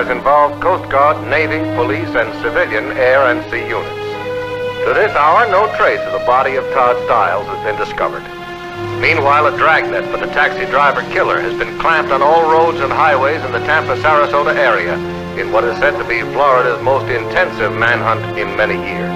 has involved Coast Guard, Navy, police, and civilian air and sea units. To this hour, no trace of the body of Tod Stiles has been discovered. Meanwhile, a dragnet for the taxi driver killer has been clamped on all roads and highways in the Tampa-Sarasota area in what is said to be Florida's most intensive manhunt in many years.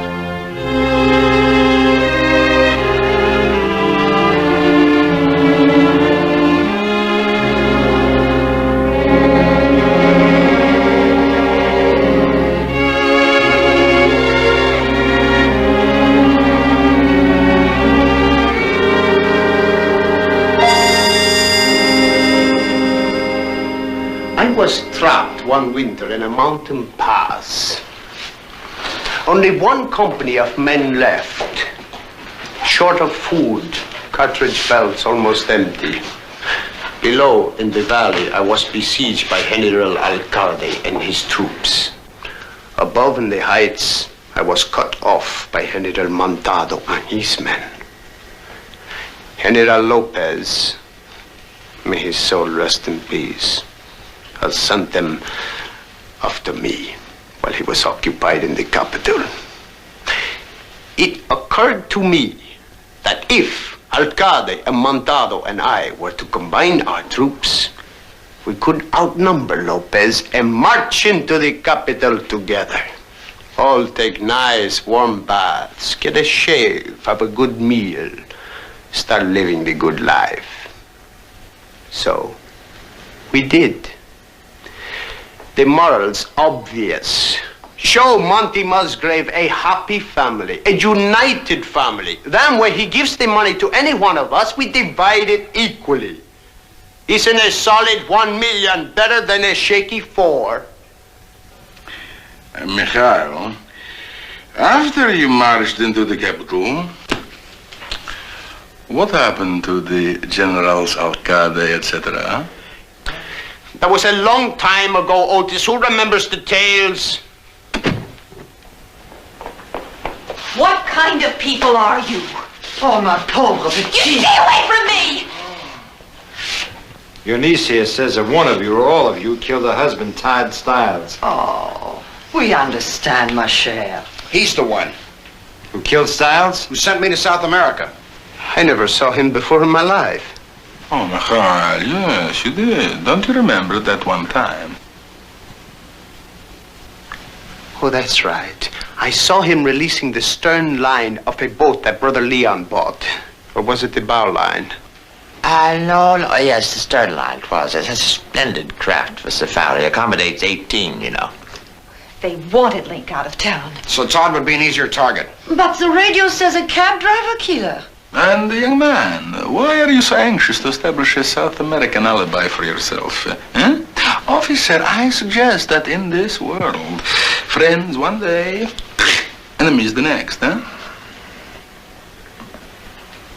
I was trapped one winter in a mountain pass. Only one company of men left. Short of food, cartridge belts almost empty. Below, in the valley, I was besieged by General Alcalde and his troops. Above in the heights, I was cut off by General Montado and his men. General Lopez, may his soul rest in peace, has sent them after me while he was occupied in the capital. It occurred to me that if Alcalde and Montado and I were to combine our troops, we could outnumber Lopez and march into the capital together. All take nice warm baths, get a shave, have a good meal, start living the good life. So, we did. The moral's obvious. Show Monty Musgrave a happy family, a united family. Then when he gives the money to any one of us, we divide it equally. Isn't a solid 1 million better than a shaky 4? Mikhail, after you marched into the capital, what happened to the generals Alcalde, etc.? That was a long time ago, Otis. Who remembers the tales? What kind of people are you? Oh, ma pauvre petite. You stay away from me! Your niece here says that one of you or all of you killed her husband, Tod Stiles. Oh, we understand, ma chère. He's the one Who killed Stiles? who sent me to South America. I never saw him before in my life. Oh, Mikhail, yes, you did. Don't you remember that one time? Oh, that's right. I saw him releasing the stern line of a boat that Brother Leon bought. Or was it the bow line? No, yes, the stern line was. It's a splendid craft for safari. Accommodates 18, you know. They wanted Linc out of town. So Tod would be an easier target. But the radio says a cab driver killer. And, young man, why are you so anxious to establish a South American alibi for yourself? Officer, I suggest that in this world, friends one day, enemies the next, huh?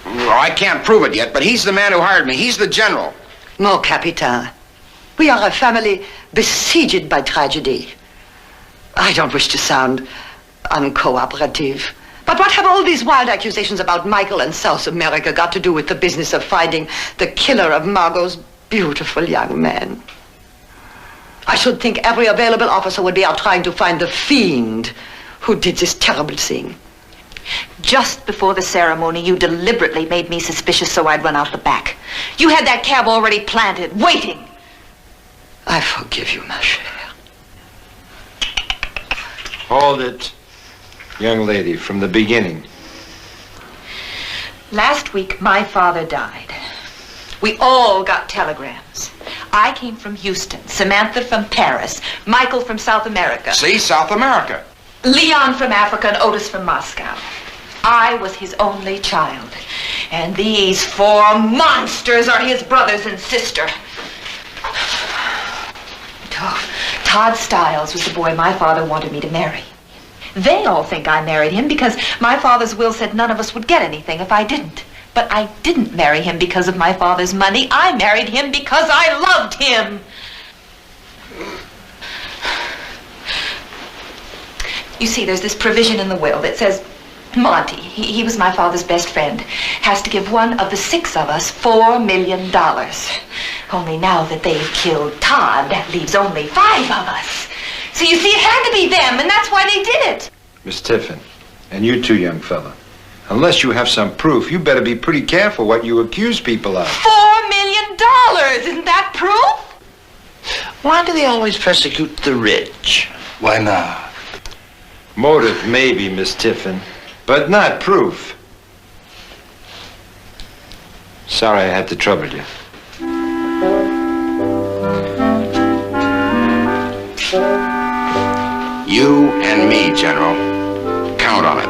Well, I can't prove it yet, but he's the man who hired me. He's the general. Mon capitaine, we are a family besieged by tragedy. I don't wish to sound uncooperative. But what have all these wild accusations about Michael and South America got to do with the business of finding the killer of Margot's beautiful young man? I should think every available officer would be out trying to find the fiend who did this terrible thing. Just before the ceremony, you deliberately made me suspicious so I'd run out the back. You had that cab already planted, waiting. I forgive you, ma chère. Hold it, young lady, from the beginning. Last week, my father died. We all got telegrams. I came from Houston, Samantha from Paris, Michael from South America. See, South America. Leon from Africa and Otis from Moscow. I was his only child. And these 4 monsters are his brothers and sister. Tod Stiles was the boy my father wanted me to marry. They all think I married him because my father's will said none of us would get anything if I didn't. But I didn't marry him because of my father's money. I married him because I loved him. You see, there's this provision in the will that says Monty, he was my father's best friend, has to give one of the 6 of us $4 million. Only now that they've killed Tod, that leaves only 5 of us. So you see, it had to be them, and that's why they did it. Miss Tiffin, and you too, young fella. Unless you have some proof, you better be pretty careful what you accuse people of. $4 million! Isn't that proof? Why do they always persecute the rich? Why not? Motive, maybe, Miss Tiffin, but not proof. Sorry I had to trouble you. You and me, General. Count on it.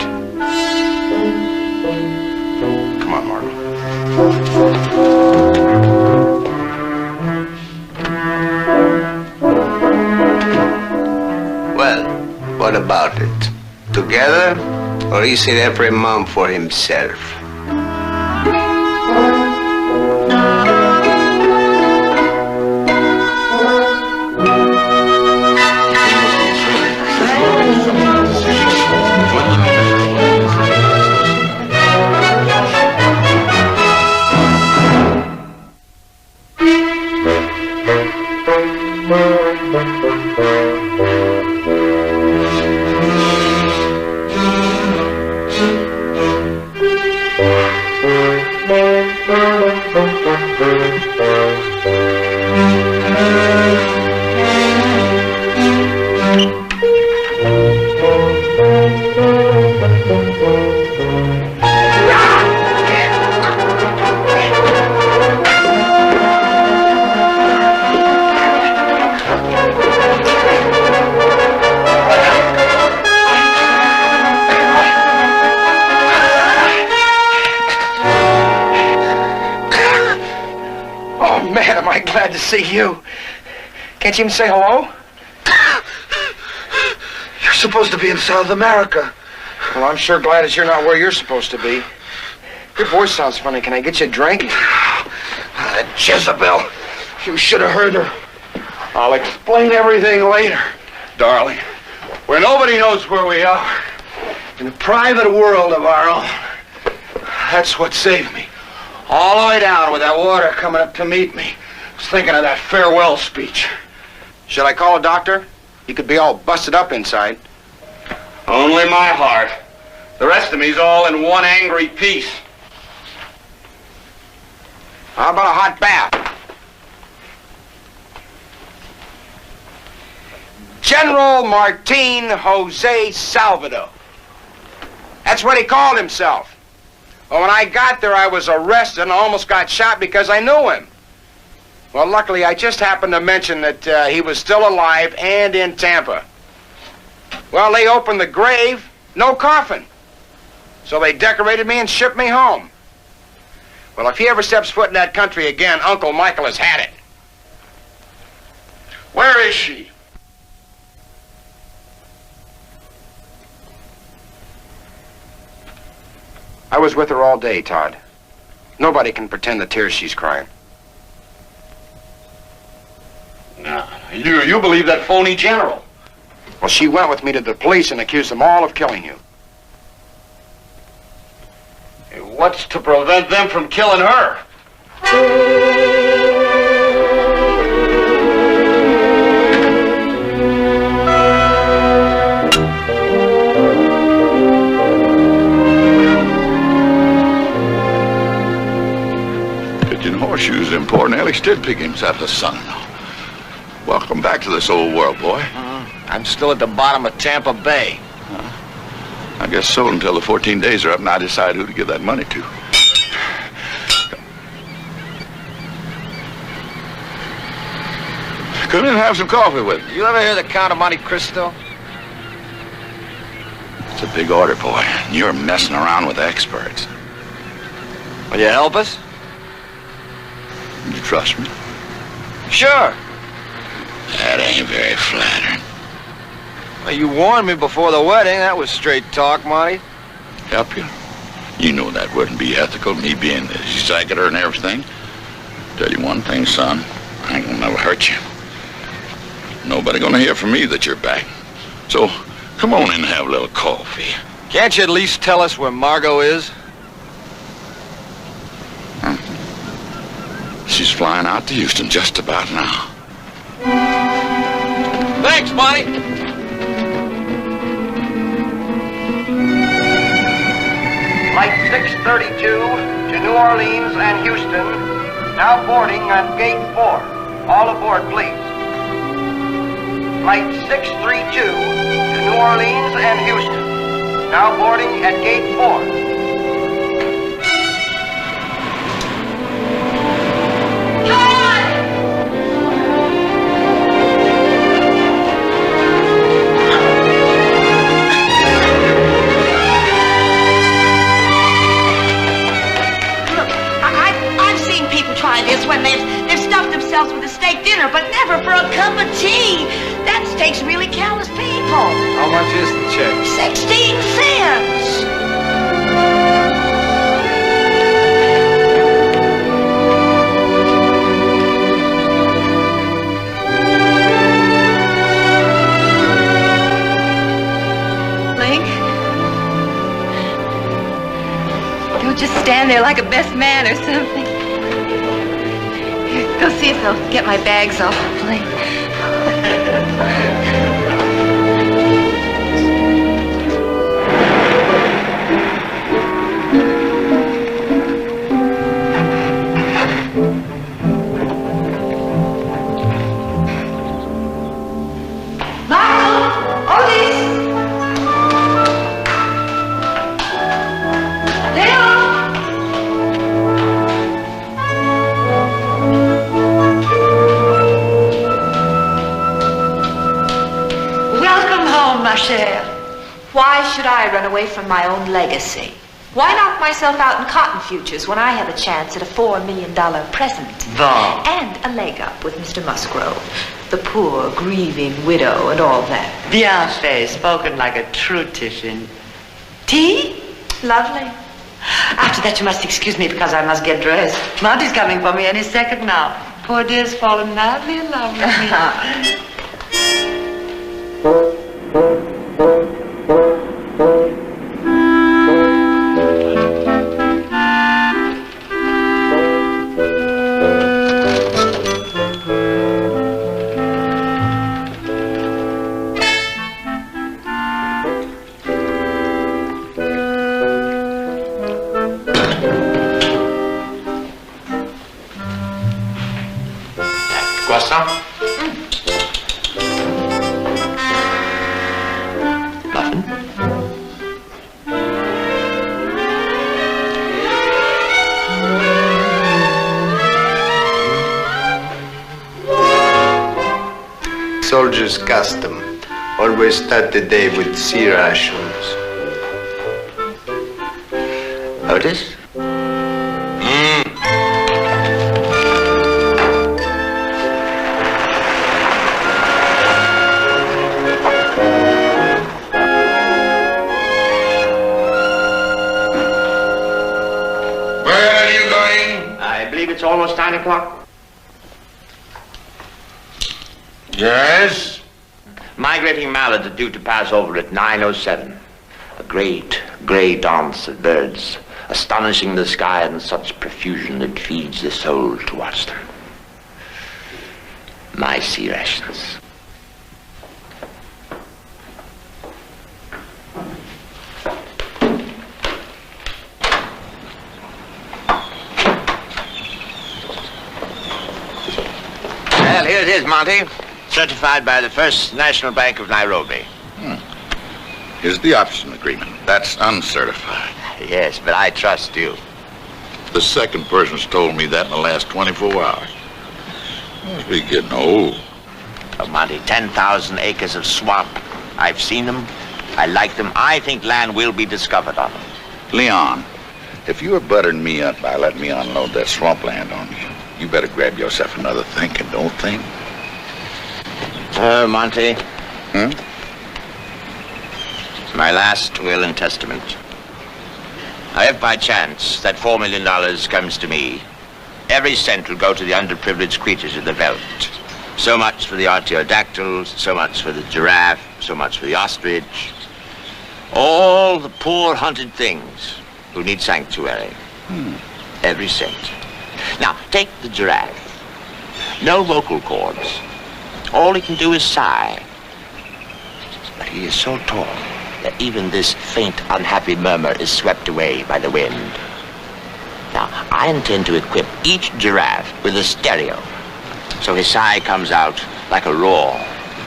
Come on, Margot. Well, what about it? Together, or is it every man for himself? Glad to see you. Can't you even say hello? You're supposed to be in South America. Well, I'm sure glad as you're not where you're supposed to be. Your voice sounds funny. Can I get you a drink? That Jezebel. You should have heard her. I'll explain everything later, darling. Where nobody knows where we are. In a private world of our own. That's what saved me. All the way down with that water coming up to meet me. I was thinking of that farewell speech. Should I call a doctor? You could be all busted up inside. Only my heart. The rest of me's all in one angry piece. How about a hot bath? General Martin Jose Salvador. That's what he called himself. Well, when I got there, I was arrested and almost got shot because I knew him. Well, luckily, I just happened to mention that he was still alive and in Tampa. Well, they opened the grave, no coffin. So they decorated me and shipped me home. Well, if he ever steps foot in that country again, Uncle Michael has had it. Where is she? I was with her all day, Tod. Nobody can pretend the tears she's crying. No, you believe that phony general. Well, she went with me to the police and accused them all of killing you. What's to prevent them from killing her? Pigeon horseshoes important. Alex did pick himself the sun. Welcome back to this old world, boy. I'm still at the bottom of Tampa Bay. I guess so until the 14 days are up and I decide who to give that money to. Come in and have some coffee with me. You ever hear the Count of Monte Cristo? It's a big order, boy. And you're messing around with experts. Will you help us? You trust me? Sure. That ain't very flattering. Well, you warned me before the wedding. That was straight talk, Monty. Help you? You know that wouldn't be ethical, me being the executor and everything. Tell you one thing, son. I ain't gonna never hurt you. Nobody gonna hear from me that you're back. So, come on in and have a little coffee. Can't you at least tell us where Margot is? she's flying out to Houston just about now. Thanks, Monty. Flight 632 to New Orleans and Houston, now boarding at Gate 4. All aboard, please. Flight 632 to New Orleans and Houston, now boarding at Gate 4. Try this when they've stuffed themselves with a steak dinner, but never for a cup of tea. That takes really callous people. How much is the check? 16 cents. Link? Don't just stand there like a best man or something. Go see if they'll get my bags off the plane. Michael! Otis! Ma chère. Why should I run away from my own legacy? Why knock myself out in cotton futures when I have a chance at a $4 million present? Bon. And a leg up with Mr. Musgrove, the poor, grieving widow and all that. Bien fait, spoken like a true Tiffin. Tea? Lovely. After that, you must excuse me because I must get dressed. Monty's coming for me any second now. Poor dear's fallen madly in love with me. Croissant? Muffin? Soldier's custom. Always start the day with sea rations. Otis? It's almost 9 o'clock. Yes? Migrating mallards are due to pass over at 9:07. A great grey dance of birds, astonishing the sky in such profusion that feeds the soul to watch them. My sea rations. Well, here it is, Monty. Certified by the First National Bank of Nairobi. Here's the option agreement. That's uncertified. Yes, but I trust you. The second person's told me that in the last 24 hours. Must be getting old. Oh, Monty, 10,000 acres of swamp. I've seen them. I like them. I think land will be discovered on them. Leon, if you're buttering me up by letting me unload that swampland on you, you better grab yourself another think and don't think. Monty. My last will and testament. If by chance that $4 million comes to me, every cent will go to the underprivileged creatures of the veldt. So much for the artiodactyls, so much for the giraffe, so much for the ostrich. All the poor hunted things who need sanctuary. Every cent. Now, take the giraffe. No vocal cords. All he can do is sigh. But he is so tall that even this faint, unhappy murmur is swept away by the wind. Now, I intend to equip each giraffe with a stereo, so his sigh comes out like a roar.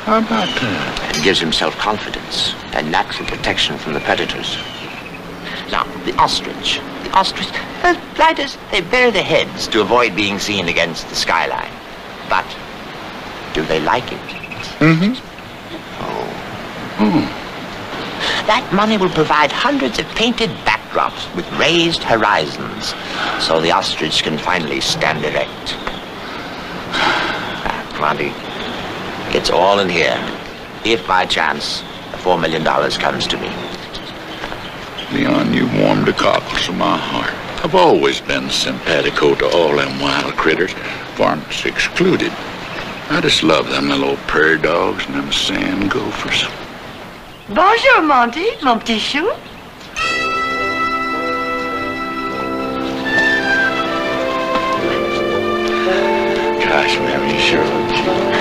How about that? And gives him self-confidence and natural protection from the predators. Now, the ostrich. The ostrich, flighters, they bury their heads to avoid being seen against the skyline. But do they like it? Mm-hmm. Oh. That money will provide hundreds of painted backdrops with raised horizons, so the ostrich can finally stand erect. Monty, it's all in here, if by chance the $4 million comes to me. Leon, you've warmed the cockles of my heart. I've always been simpatico to all them wild critters, varmints excluded. I just love them little old prairie dogs and them sand gophers. Bonjour, Monty, mon petit chou. Gosh, ma'am, you sure look cute.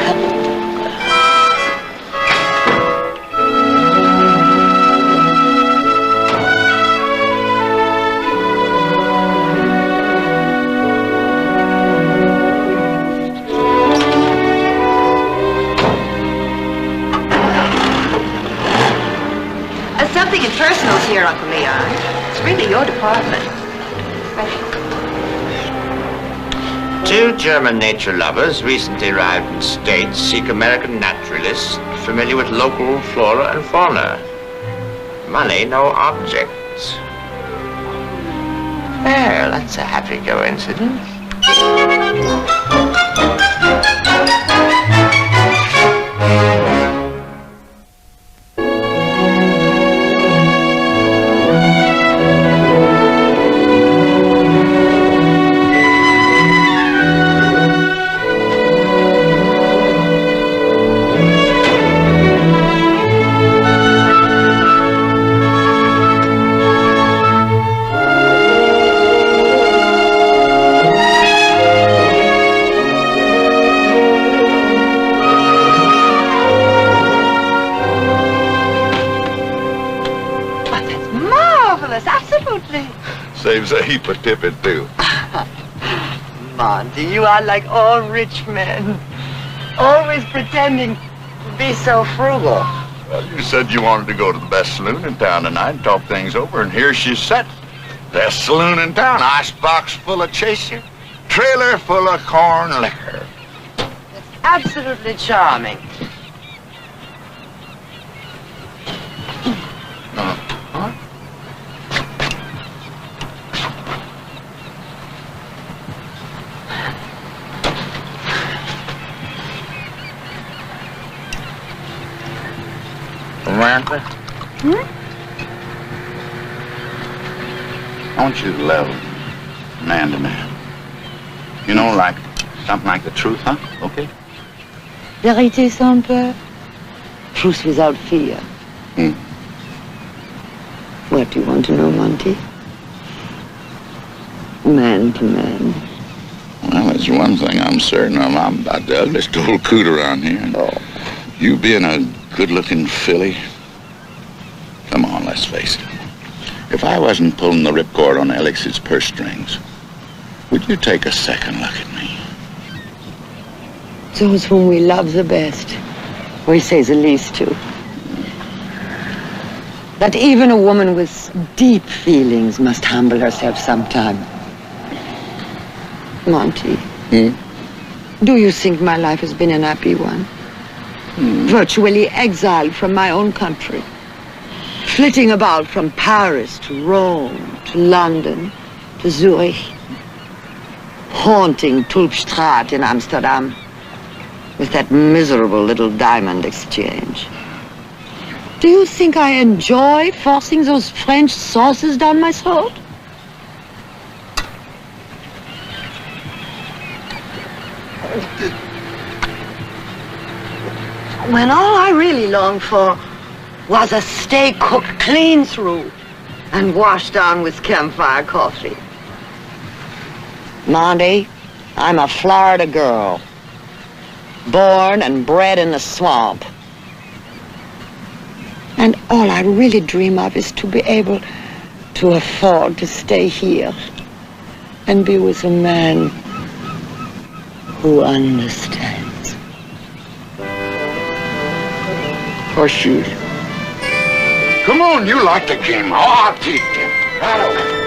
Something impersonal's here, Uncle Leon. It's really your department. Two German nature lovers recently arrived in States seek American naturalists familiar with local flora and fauna. Money, no objects. Well, that's a happy coincidence. Saves a heap of tipping, too. Monty, you are like all rich men. Always pretending to be so frugal. Well, you said you wanted to go to the best saloon in town tonight and talk things over, and here she's set. Best saloon in town. Icebox full of chaser. Trailer full of corn liquor. Absolutely charming. Samantha? I want you to love man to man. You know, like something like the truth, huh? Okay? Vérité sans peur. Truth without fear. What do you want to know, Monty? Man to man. Well, that's one thing I'm certain of. I'm about the ugliest old coot around here. Oh. You being a good-looking filly. Come on, let's face it. If I wasn't pulling the ripcord on Alex's purse strings, would you take a second look at me? Those whom we love the best, we say the least to. That even a woman with deep feelings must humble herself sometime. Monty, do you think my life has been an happy one? Virtually exiled from my own country, flitting about from Paris to Rome to London to Zurich, haunting Tulpstraat in Amsterdam with that miserable little diamond exchange. Do you think I enjoy forcing those French sauces down my throat? When all I really longed for was a steak cooked clean through and washed down with campfire coffee. Monty, I'm a Florida girl, born and bred in the swamp. And all I really dream of is to be able to afford to stay here and be with a man who understands. Horseshoes. Come on, you like the game. I'll teach you. Right over.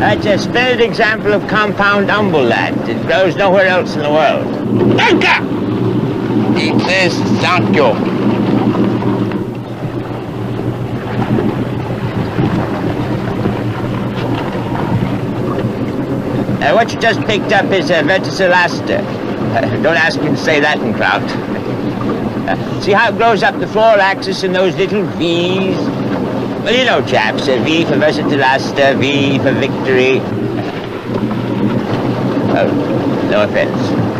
That's a splendid example of compound umbelland. It grows nowhere else in the world. Danke! It says thank you. What you just picked up is a verticillasta. Don't ask me to say that in Kraut. See how it grows up the floor axis in those little V's? Well, you know, chaps, a V for verticillasta, V for victory. Oh, no offense.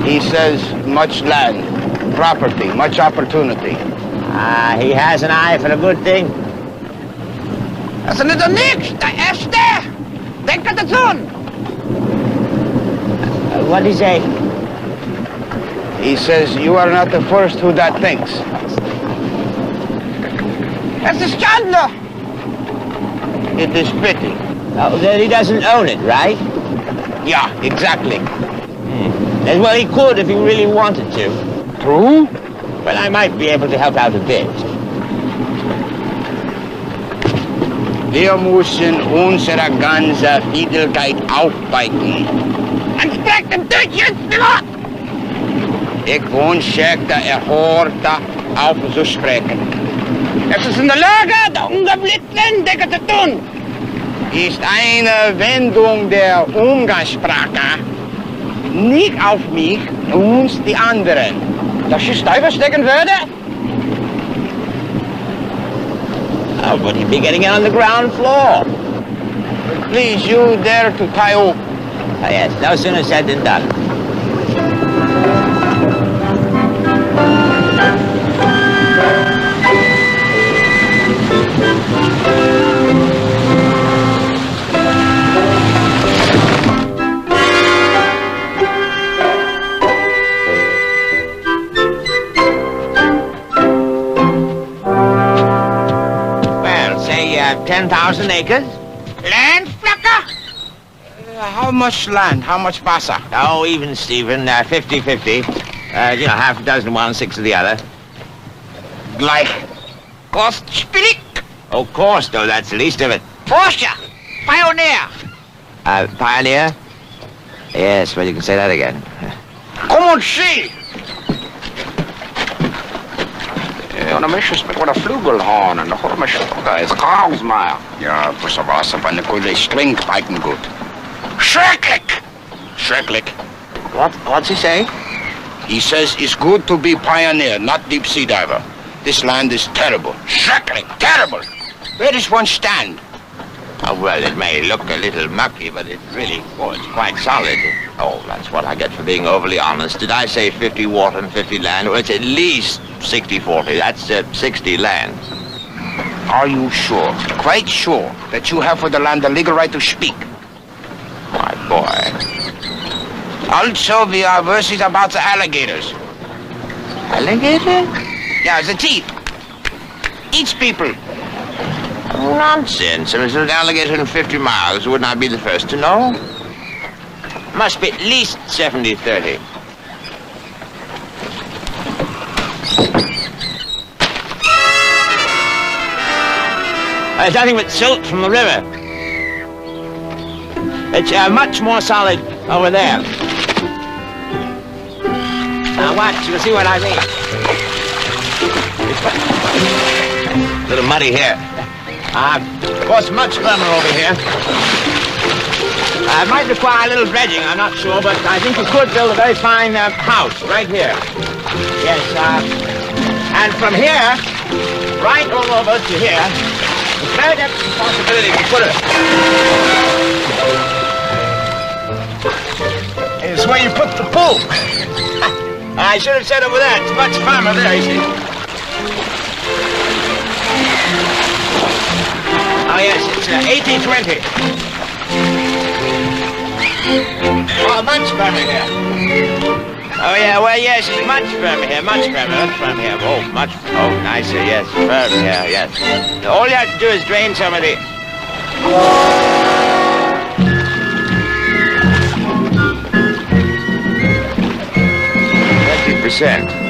He says much land, property, much opportunity. Ah, he has an eye for a good thing. Das ist nicht nichts, der Erste. Denk an das tun. What did he say? He says you are not the first who that thinks. Das ist Schande. It is pity. Oh, then he doesn't own it, right? Yeah, exactly. Well, he could if he really wanted to. True? Well, I might be able to help out a bit. Wir müssen unsere ganze Fiedelkeit aufweiten. Entsprechend durch jetzt wieder! Ich wünsche, der Horta aufzusprechen. Es ist in der Lage, der ungebliebenen Decke zu tun. Ist eine Wendung der Umgangssprache. Nicht auf mich, uns die anderen. Dass ich Steifer stecken würde? Oh, but he'd be getting it on the ground floor. Please, you dare to tie up. Oh, yes, no sooner said than done. Well, say 10,000 acres. Land, Flacker? How much land? How much Wasser? Oh, even Steven, 50-50. You know, half a dozen one, 6 of the other. Gleich. Kostspielig? Of course, though, that's the least of it. Forscher. Pioneer. Pioneer? Yes, well, you can say that again. Come on, see. On a mission with a flugelhorn and the whole mission is a Krausmeier. Ja, was er was, aber eine gute Stringpeipen gut. Schrecklich! Schrecklich. What's he say? He says it's good to be pioneer, not deep sea diver. This land is terrible. Schrecklich, terrible. Where does one stand? Oh, well, it may look a little mucky, but it really, it's quite solid. Oh, that's what I get for being overly honest. Did I say 50 water and 50 land? Well, it's at least 60-40. That's 60 land. Are you sure, quite sure, that you have for the land the legal right to speak? My boy. Also, we are worried about the alligators. Alligator? Yeah, the teeth. Eats people. Nonsense. If there's an alligator in 50 miles, wouldn't I be the first to know? Must be at least 70-30. There's nothing but silt from the river. It's much more solid over there. Now watch, you'll see what I mean. A little muddy here. Of course, much firmer over here. It might require a little dredging, I'm not sure, but I think we could build a very fine house right here. Yes, and from here, right all over to here, there's very definite possibility to put it. It's where you put the pool. I should have said over there. It's much firmer there, you see. Oh, yes, it's 80-20. Oh, much firmer here. Oh, yeah, well, yes, it's much firmer here, much firmer here. Oh, nicer, yes, firm here, yes. All you have to do is drain some of the... 20%.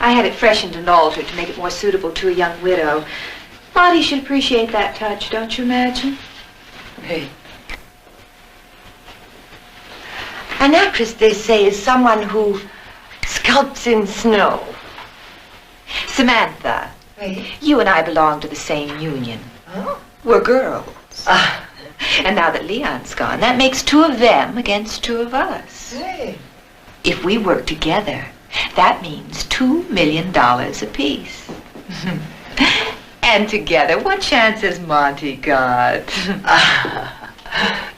I had it freshened and altered to make it more suitable to a young widow. Monty should appreciate that touch, don't you imagine? Hey. An actress, they say, is someone who sculpts in snow. Samantha, Hey. you and I belong to the same union. Oh? We're girls. And now that Leon's gone, that makes two of them against two of us. Hey. If we work together, that means $2 million apiece. And together, what chance has Monty got?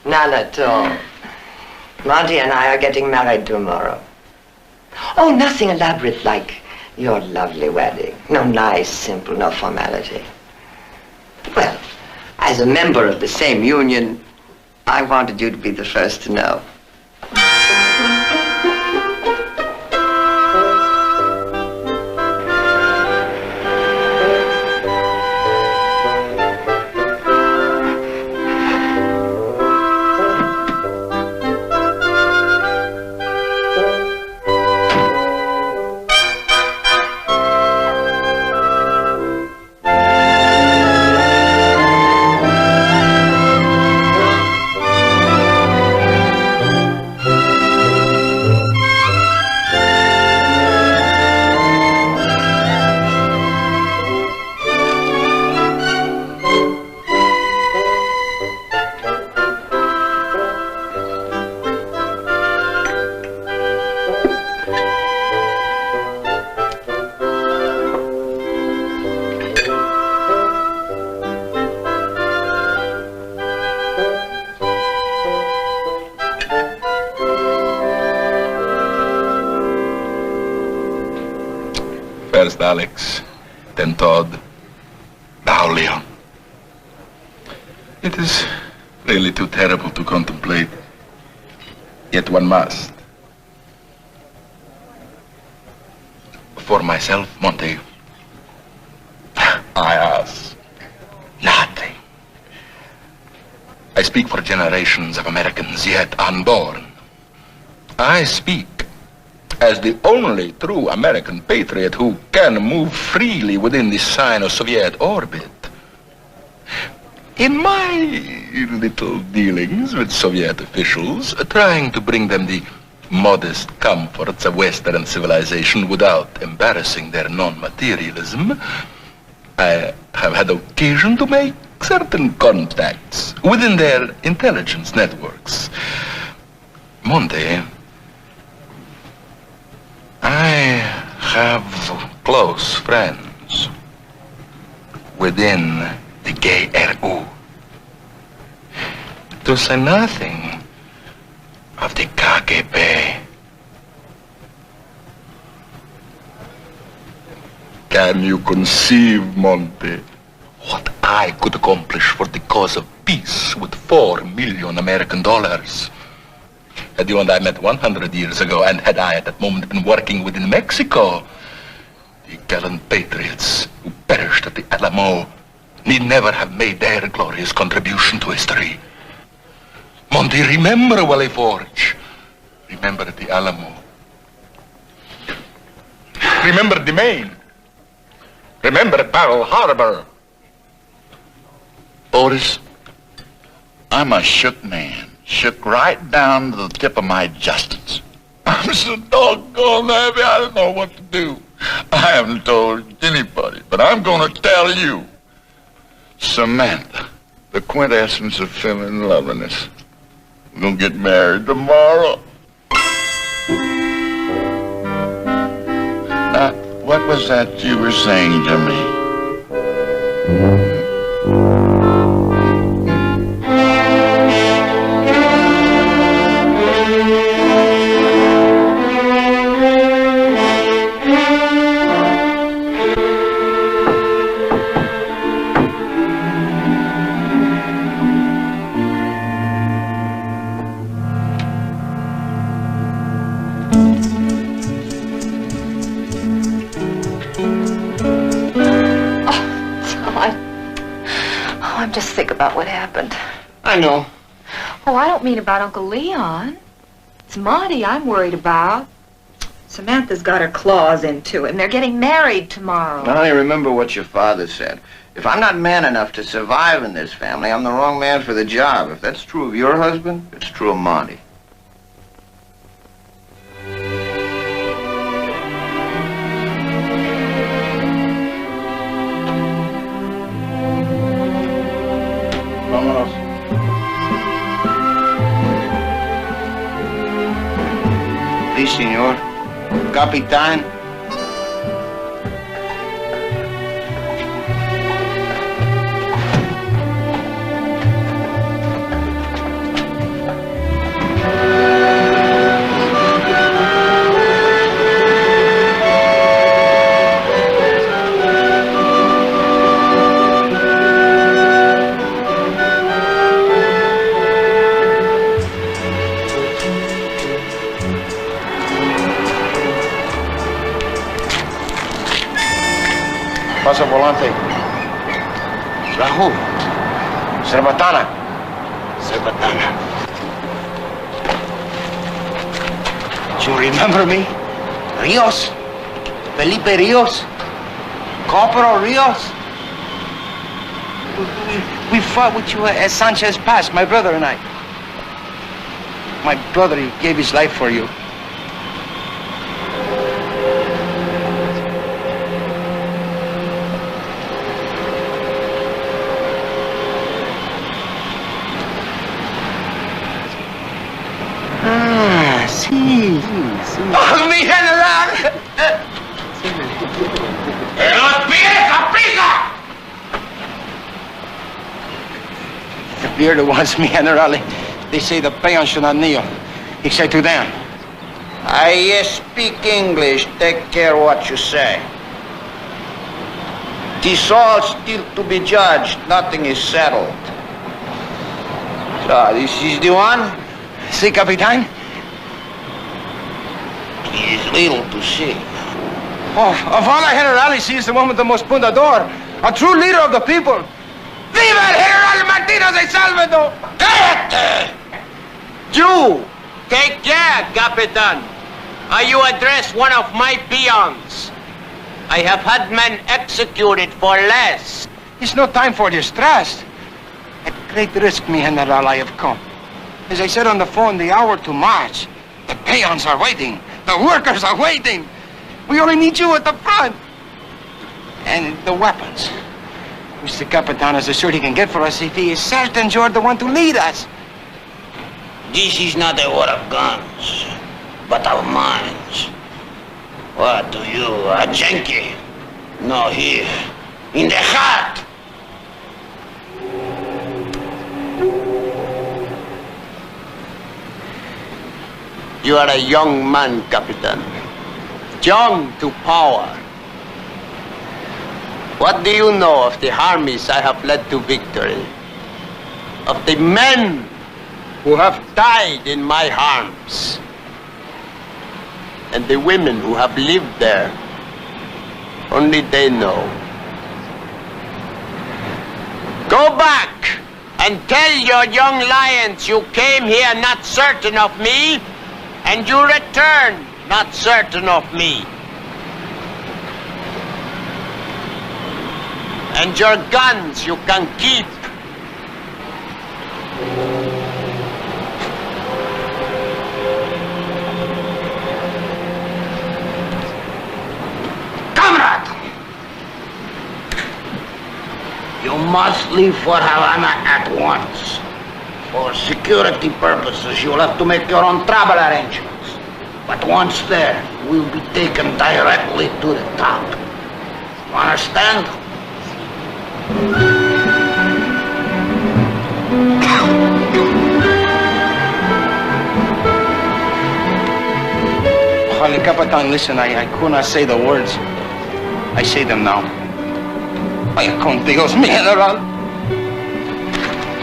None at all. Monty and I are getting married tomorrow. Oh, nothing elaborate like your lovely wedding. No nice, simple, no formality. Well, as a member of the same union, I wanted you to be the first to know. First Alex, then Tod, now Leon. It is really too terrible to contemplate. Yet one must. For myself, Monty, I ask nothing. I speak for generations of Americans yet unborn. I speak as the only true American patriot who can move freely within the Sino-Soviet orbit. In my little dealings with Soviet officials, trying to bring them the modest comforts of Western civilization without embarrassing their non-materialism, I have had occasion to make certain contacts within their intelligence networks. Monty, I have close friends within the GRU. To say nothing of the KGB. Can you conceive, Monty, what I could accomplish for the cause of peace with $4 million American dollars? Had you and I met 100 years ago, and had I at that moment been working within Mexico, the gallant patriots who perished at the Alamo need never have made their glorious contribution to history. Monty, remember Valley Forge. Remember the Alamo. Remember the Maine. Remember Pearl Harbor. Otis, I'm a shook man. Shook right down to the tip of my justice. I'm so doggone happy I don't know what to do. I haven't told anybody, but I'm gonna tell you. Samantha, the quintessence of feminine loveliness. We're gonna get married tomorrow. What was that you were saying to me? I'm just sick about what happened. I know. Oh, I don't mean about Uncle Leon. It's Monty I'm worried about. Samantha's got her claws into him. They're getting married tomorrow. Now, you remember what your father said. If I'm not man enough to survive in this family, I'm the wrong man for the job. If that's true of your husband, it's true of Monty. Sí, señor. Capitán. Pasa volante. Rahul. Cerbatana. Cerbatana. Do you remember me? Rios. Felipe Rios. Corporal Rios. We fought with you at Sanchez Pass, my brother and I. My brother, he gave his life for you. Sí. ¡Oh, mi general! ¡En los pies, prisa! The beard wants me, general. They say the peon should not kneel. He said to them, I speak English. Take care what you say. It is all still to be judged. Nothing is settled. So, this is the one? Si, Capitan? It is little to see. Oh, of all I General, he is the one with the most pundador. A true leader of the people. Viva el General Martínez de Salvador! Cállate! You! Take care, Capitan. You address one of my peons. I have had men executed for less. It's no time for distrust. At great risk, mi General, I have come. As I said on the phone, the hour to march. The peons are waiting. The workers are waiting. We only need you at the front. And the weapons, which the Capitan has assured he can get for us if he is certain you're the one to lead us. This is not a war of guns, but of minds. What do you, a Yankee? No, here, in the heart. You are a young man, Capitan. Young to power. What do you know of the armies I have led to victory? Of the men who have died in my arms? And the women who have lived there? Only they know. Go back and tell your young lions you came here not certain of me, and you return not certain of me. And your guns you can keep. Comrade! You must leave for Havana at once. For security purposes, you'll have to make your own travel arrangements. But once there, we'll be taken directly to the top. You understand? Holy Capitan, listen, I could not say the words. I say them now. Vaya con Dios, mi General.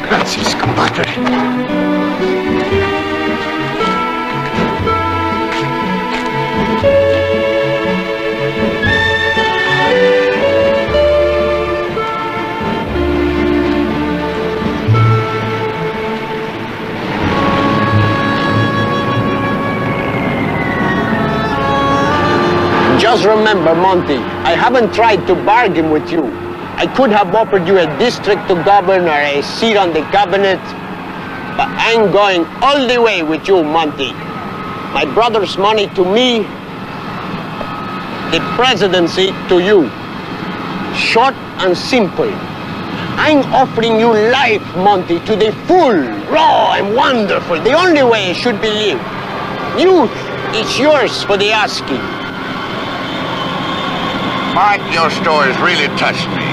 Gracias, compadre. Just remember, Monty, I haven't tried to bargain with you. I could have offered you a district to govern or a seat on the cabinet, but I'm going all the way with you, Monty. My brother's money to me, the presidency to you. Short and simple. I'm offering you life, Monty, to the full, raw and wonderful, the only way it should be lived. Youth is yours for the asking. Mike, your stories really touched me.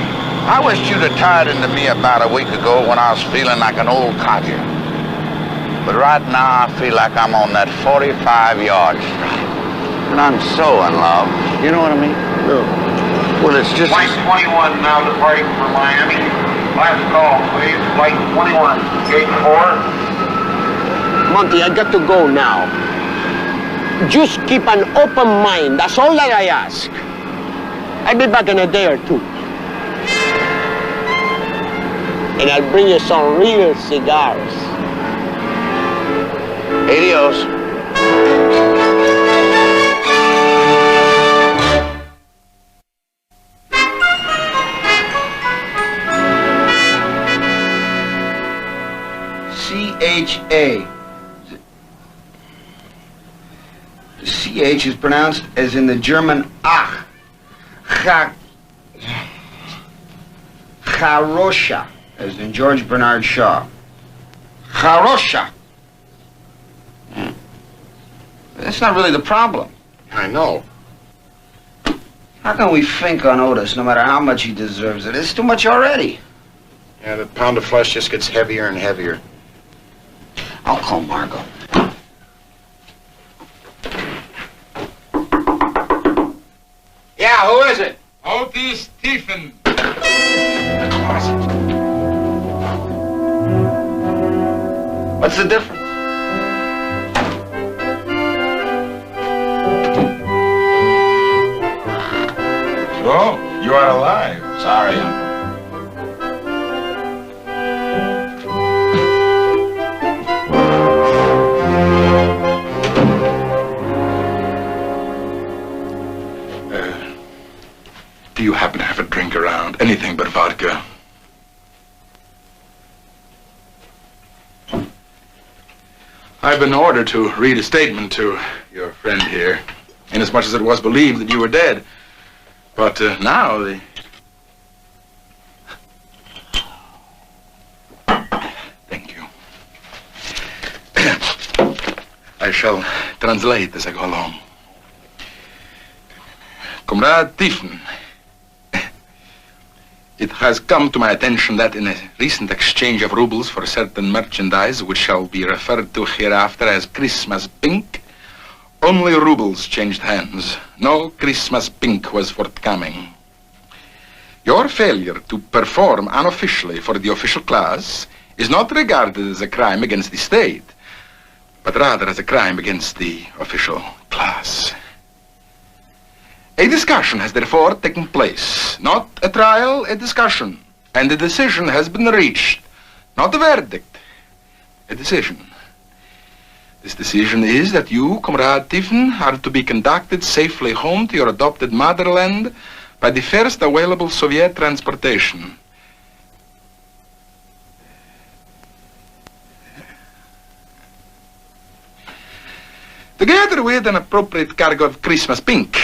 I wished you'd have tied into me about a week ago when I was feeling like an old codger. But right now, I feel like I'm on that 45-yard strike. And I'm so in love. You know what I mean? No. Well, it's just... Flight 21 now departing for Miami. Last call, please. Flight 21, gate 4. Monty, I got to go now. Just keep an open mind. That's all that I ask. I'll be back in a day or two. And I'll bring you some real cigars. Adios. C-H-A. The C-H is pronounced as in the German Ach. Charosha, as in George Bernard Shaw. Charosha. That's not really the problem. I know. How can we think on Otis, no matter how much he deserves it? It's too much already. Yeah, the pound of flesh just gets heavier and heavier. I'll call Margot. Yeah, who is it? Otis Stephen. What's the difference? So, you are alive. Sorry, Uncle. Do you happen to have a drink around? Anything but vodka? I've been ordered to read a statement to your friend here, inasmuch as it was believed that you were dead. But now the... Thank you. I shall translate as I go along. Comrade Tiefen, it has come to my attention that in a recent exchange of rubles for certain merchandise, which shall be referred to hereafter as Christmas pink, only rubles changed hands. No Christmas pink was forthcoming. Your failure to perform unofficially for the official class is not regarded as a crime against the state, but rather as a crime against the official class. A discussion has therefore taken place. Not a trial, a discussion. And a decision has been reached. Not a verdict, a decision. This decision is that you, Comrade Tiefen, are to be conducted safely home to your adopted motherland by the first available Soviet transportation. Together with an appropriate cargo of Christmas pink.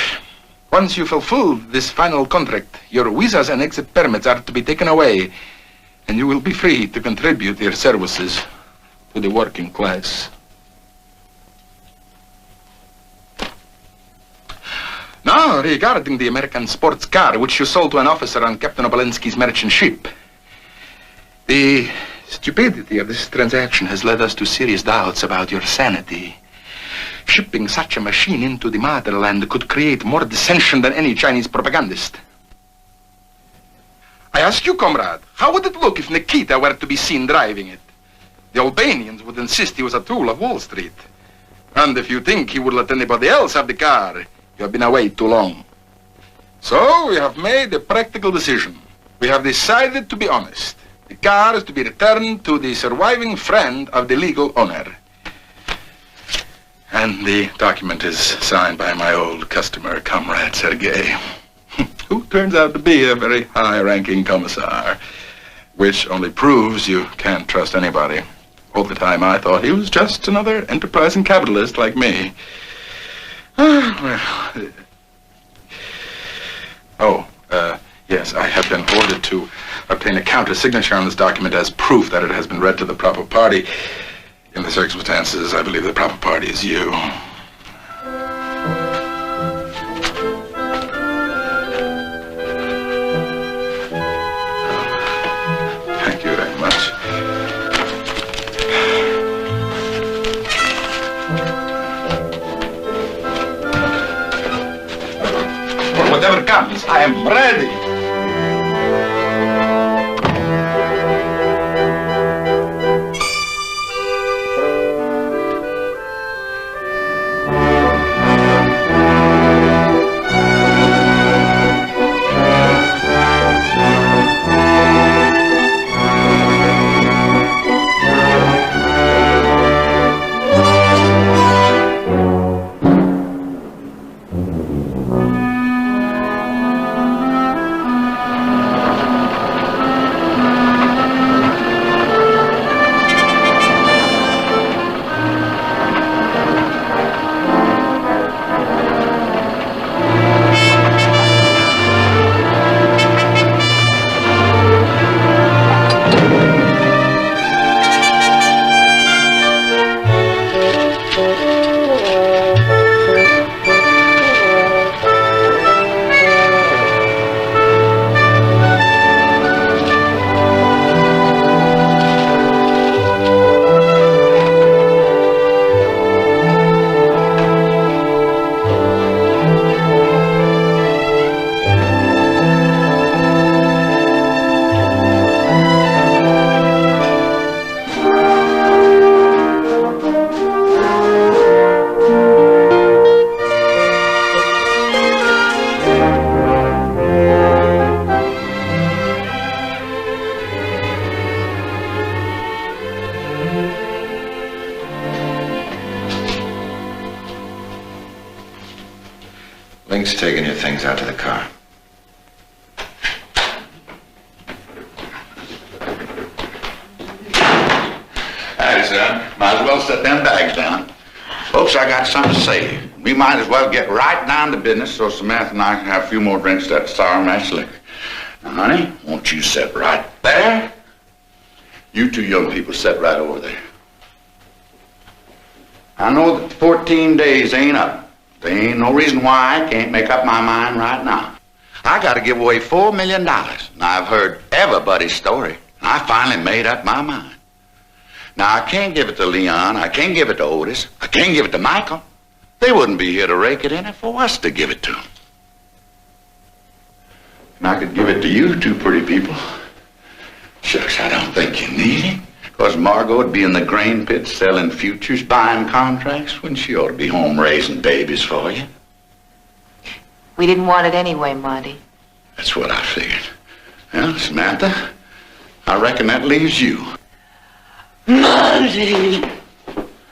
Once you fulfill this final contract, your visas and exit permits are to be taken away, and you will be free to contribute your services to the working class. Now, regarding the American sports car which you sold to an officer on Captain Obolensky's merchant ship, the stupidity of this transaction has led us to serious doubts about your sanity. Shipping such a machine into the motherland could create more dissension than any Chinese propagandist. I ask you, comrade, how would it look if Nikita were to be seen driving it? The Albanians would insist he was a tool of Wall Street. And if you think he would let anybody else have the car, you have been away too long. So we have made a practical decision. We have decided to be honest. The car is to be returned to the surviving friend of the legal owner. And the document is signed by my old customer, Comrade Sergei, who turns out to be a very high-ranking commissar, which only proves you can't trust anybody. All the time I thought he was just another enterprising capitalist like me. Yes, I have been ordered to obtain a counter-signature on this document as proof that it has been read to the proper party. In the circumstances, I believe the proper party is you. Thank you very much. For whatever comes, I am ready. Linc's taking your things out to the car. Howdy, son. Might as well set them bags down. Folks, I got something to say. We might as well get right down to business so Samantha and I can have a few more drinks of that sour mash liquor. Now, honey, won't you sit right there? You two young people sit right over there. I know that 14 days ain't up. There ain't no reason why I can't make up my mind right now. I got to give away $4 million. Now, I've heard everybody's story. I finally made up my mind. Now, I can't give it to Leon. I can't give it to Otis. I can't give it to Michael. They wouldn't be here to rake it in if for us to give it to them. And I could give it to you two pretty people. Shucks, I don't think you need it. Because Margot would be in the grain pit selling futures, buying contracts, when she ought to be home raising babies for you. We didn't want it anyway, Monty. That's what I figured. Well, Samantha, I reckon that leaves you. Monty!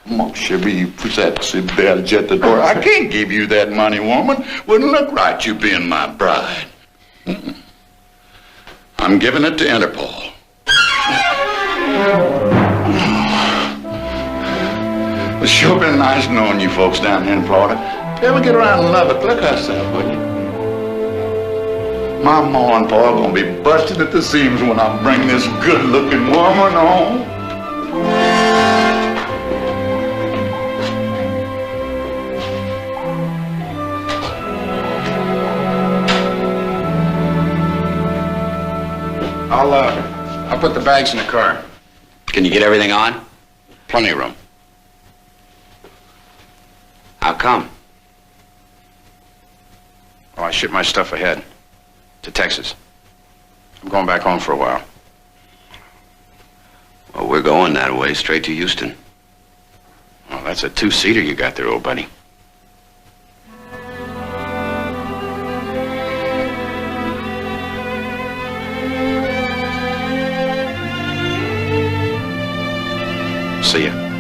Mon chéri, vous êtes si belle, jetador. I can't give you that money, woman. Wouldn't look right you being my bride. I'm giving it to Interpol. It's sure been nice knowing you folks down here in Florida. Ever get around in Lubbock, look herself, would you? My ma and pa are gonna be busted at the seams when I bring this good-looking woman home. I'll put the bags in the car. Can you get everything on? Plenty of room. How come? Oh, I shipped my stuff ahead to Texas. I'm going back home for a while. Well, we're going that way, straight to Houston. Oh, that's a two-seater you got there, old buddy. See ya.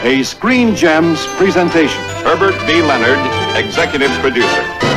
A Screen Gems presentation. Herbert B. Leonard, executive producer.